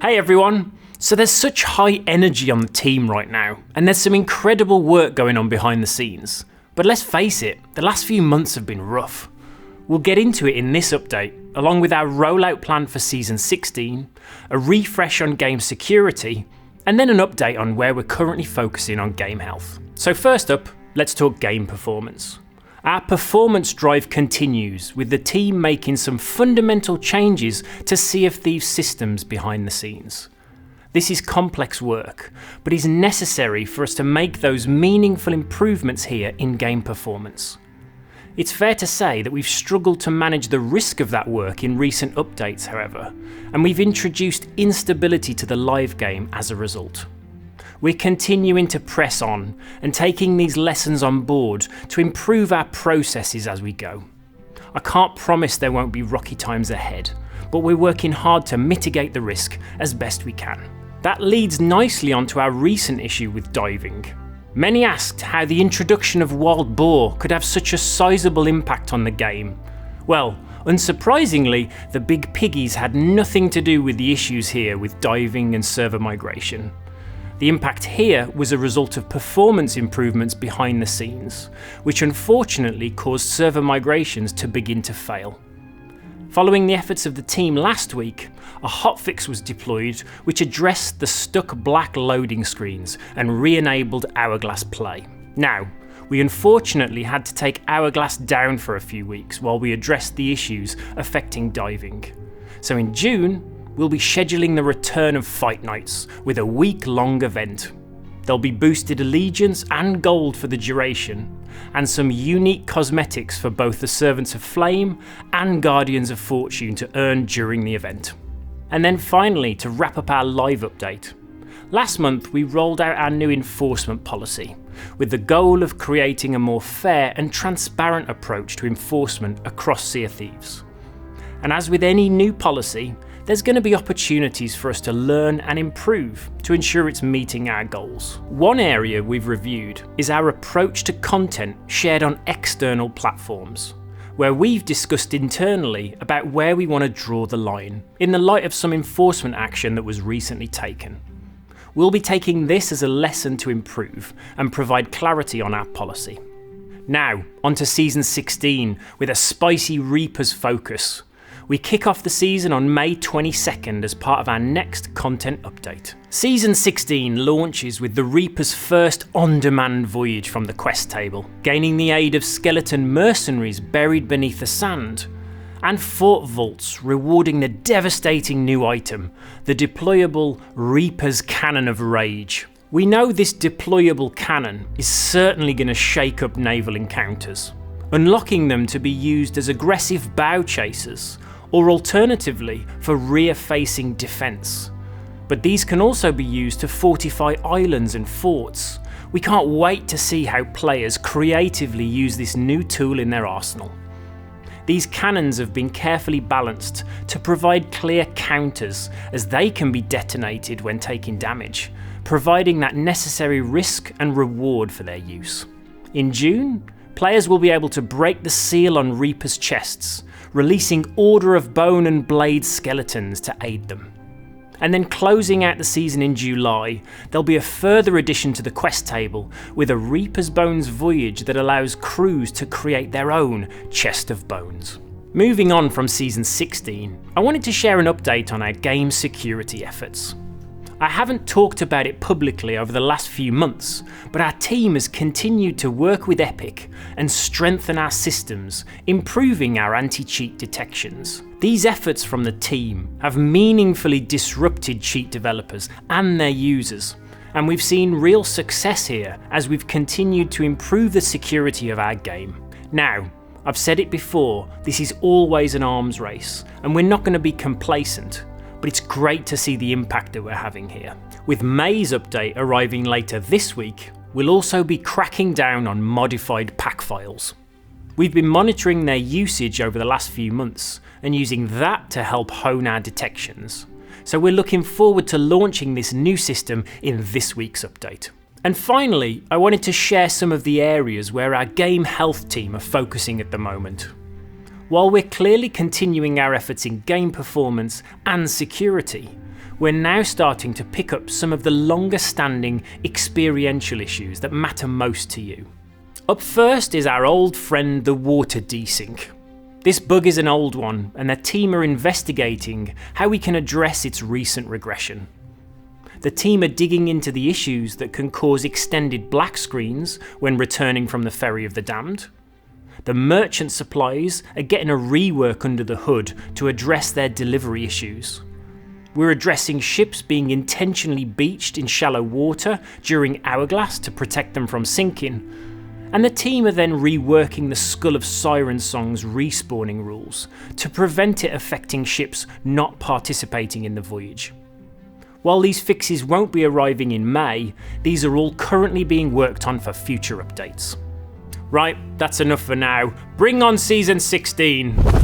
Hey everyone! So there's such high energy on the team right now, and there's some incredible work going on behind the scenes. But let's face it, the last few months have been rough. We'll get into it in this update, along with our rollout plan for Season 16, a refresh on game security, and then an update on where we're currently focusing on game health. So first up, let's talk game performance. Our performance drive continues, with the team making some fundamental changes to Sea of Thieves systems behind the scenes. This is complex work, but is necessary for us to make those meaningful improvements here in game performance. It's fair to say that we've struggled to manage the risk of that work in recent updates, however, and we've introduced instability to the live game as a result. We're continuing to press on and taking these lessons on board to improve our processes as we go. I can't promise there won't be rocky times ahead, but we're working hard to mitigate the risk as best we can. That leads nicely onto our recent issue with diving. Many asked how the introduction of wild boar could have such a sizable impact on the game. Well, unsurprisingly, the big piggies had nothing to do with the issues here with diving and server migration. The impact here was a result of performance improvements behind the scenes, which unfortunately caused server migrations to begin to fail. Following the efforts of the team last week, a hotfix was deployed which addressed the stuck black loading screens and re-enabled Hourglass play. Now, we unfortunately had to take Hourglass down for a few weeks while we addressed the issues affecting diving. So in June, we'll be scheduling the return of Fight Nights with a week-long event. There'll be boosted allegiance and gold for the duration, and some unique cosmetics for both the Servants of Flame and Guardians of Fortune to earn during the event. And then finally, to wrap up our live update. Last month we rolled out our new enforcement policy, with the goal of creating a more fair and transparent approach to enforcement across Sea of Thieves. And as with any new policy, there's going to be opportunities for us to learn and improve to ensure it's meeting our goals. One area we've reviewed is our approach to content shared on external platforms, where we've discussed internally about where we want to draw the line, in the light of some enforcement action that was recently taken. We'll be taking this as a lesson to improve and provide clarity on our policy. Now, onto Season 16 with a spicy Reapers focus. We kick off the season on May 22nd as part of our next content update. Season 16 launches with the Reaper's first on-demand voyage from the quest table, gaining the aid of skeleton mercenaries buried beneath the sand, and fort vaults rewarding the devastating new item, the deployable Reaper's Cannon of Rage. We know this deployable cannon is certainly going to shake up naval encounters, unlocking them to be used as aggressive bow chasers, or alternatively for rear-facing defence. But these can also be used to fortify islands and forts. We can't wait to see how players creatively use this new tool in their arsenal. These cannons have been carefully balanced to provide clear counters, as they can be detonated when taking damage, providing that necessary risk and reward for their use. In June, players will be able to break the seal on Reaper's chests, releasing Order of Bone and Blade skeletons to aid them. And then closing out the season in July, there'll be a further addition to the quest table with a Reaper's Bones voyage that allows crews to create their own chest of bones. Moving on from Season 16, I wanted to share an update on our game security efforts. I haven't talked about it publicly over the last few months, but our team has continued to work with Epic and strengthen our systems, improving our anti-cheat detections. These efforts from the team have meaningfully disrupted cheat developers and their users, and we've seen real success here as we've continued to improve the security of our game. Now, I've said it before, this is always an arms race, and we're not going to be complacent. But it's great to see the impact that we're having here. With May's update arriving later this week, we'll also be cracking down on modified pack files. We've been monitoring their usage over the last few months and using that to help hone our detections. So we're looking forward to launching this new system in this week's update. And finally, I wanted to share some of the areas where our game health team are focusing at the moment. While we're clearly continuing our efforts in game performance and security, we're now starting to pick up some of the longer standing experiential issues that matter most to you. Up first is our old friend the water desync. This bug is an old one, and the team are investigating how we can address its recent regression. The team are digging into the issues that can cause extended black screens when returning from the Ferry of the Damned. The merchant supplies are getting a rework under the hood to address their delivery issues. We're addressing ships being intentionally beached in shallow water during Hourglass to protect them from sinking. And the team are then reworking the Skull of Siren Song's respawning rules to prevent it affecting ships not participating in the voyage. While these fixes won't be arriving in May, these are all currently being worked on for future updates. Right, that's enough for now. Bring on Season 16!